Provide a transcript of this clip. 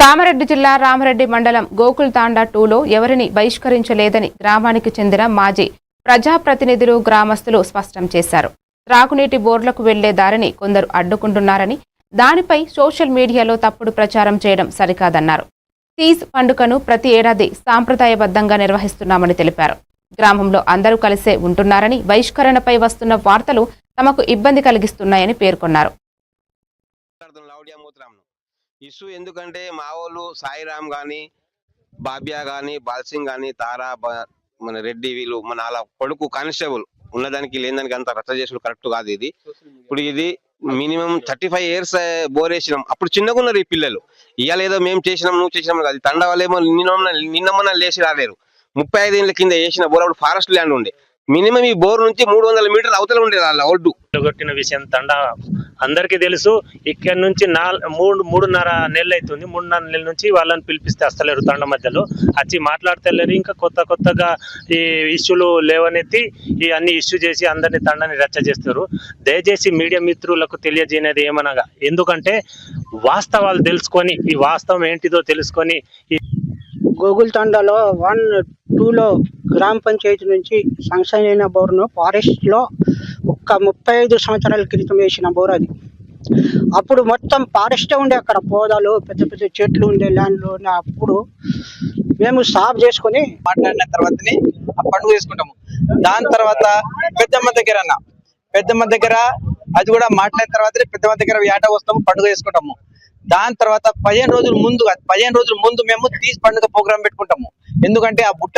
కామారెడ్డి జిల్లా రామరెడ్డి మండలం గోకుల్ తాండా 2లో ఎవరిని బహిష్కరించలేదని గ్రామానికి చెందిన మాజీ ప్రజాప్రతినిధులు గ్రామస్తులు స్పష్టం చేశారు. త్రాగునీటి బోర్లకు వెళ్లే దారిని కొందరు అడ్డుకుంటున్నారని, దానిపై సోషల్ మీడియాలో తప్పుడు ప్రచారం చేయడం సరికాదన్నారు. తీజ్ పండుగను ప్రతి ఏడాది సాంప్రదాయబద్ధంగా నిర్వహిస్తున్నామని తెలిపారు. గ్రామంలో అందరూ కలిసే ఉంటున్నారని, బహిష్కరణపై వస్తున్న వార్తలు తమకు ఇబ్బంది కలిగిస్తున్నాయని పేర్కొన్నారు. ఇష్యూ ఎందుకంటే మా వాళ్ళు సాయిరామ్ గాని, బాబ్యా గాని, బాల్సింగ్ గాని, తారా మన రెడ్డి వీళ్ళు మన అలా కొడుకు కానిస్టేబుల్ ఉన్నదానికి లేదానికి అంత రచ్చ చేసుడు కరెక్ట్ కాదు. ఇది ఇప్పుడు ఇది మినిమం 35 years బోర్ వేసినాం. అప్పుడు చిన్నగా ఉన్నారు ఈ పిల్లలు. ఇవాళ ఏదో మేము చేసినాం నువ్వు చేసినాం కాదు. తండా వాళ్ళేమో నిన్నమన్నా లేచి రాలేరు. 35 ఏళ్ల కింద వేసిన బోర్ అప్పుడు ఫారెస్ట్ ల్యాండ్ ఉండే. మినిమం ఈ బోర్ నుంచి 300 మీటర్లు అవతల ఉండేది వాళ్ళ ఒడ్డు. కొట్టిన విషయం తండా అందరికీ తెలుసు. ఇక్కడ నుంచి 3.5 నెలలు అవుతుంది. 3.5 నెలల నుంచి వాళ్ళని పిలిపిస్తే వస్తలేరు. తండ మధ్యలో వచ్చి మాట్లాడతలేరు. ఇంకా కొత్తగా ఈ ఇష్యూలు లేవనెత్తి ఈ అన్ని ఇష్యూ చేసి అందరినీ తండాన్ని రచ్చ చేస్తారు. దయచేసి మీడియా మిత్రులకు తెలియజేయనేది ఏమనగా, ఎందుకంటే వాస్తవాలు తెలుసుకొని ఈ వాస్తవం ఏంటిదో తెలుసుకొని గోకుల్ తండాలో 1, 2లో గ్రామ పంచాయతీ నుంచి శాంక్షన్ అయిన బోర్ను ఫారెస్ట్లో ఒక 35 సంవత్సరాల క్రితం వేసిన బోర్ అది. అప్పుడు మొత్తం ఫారెస్టే ఉండే, అక్కడ పొదలు పెద్ద పెద్ద చెట్లు ఉండే ల్యాండ్లు ఉండే. అప్పుడు మేము సాఫ్ చేసుకొని మాట్లాడిన తర్వాతనే ఆ పండుగ చేసుకుంటాము. దాని తర్వాత పెద్దమ్మ దగ్గర అది కూడా మాట్లాడిన తర్వాతనే పెద్దమ్మ దగ్గర ఏట వస్తాము, పండుగ చేసుకుంటాము. దాని తర్వాత 15 రోజుల ముందు మేము తీసి పండుగ ప్రోగ్రామ్ పెట్టుకుంటాము. ఎందుకంటే ఆ బుట్ట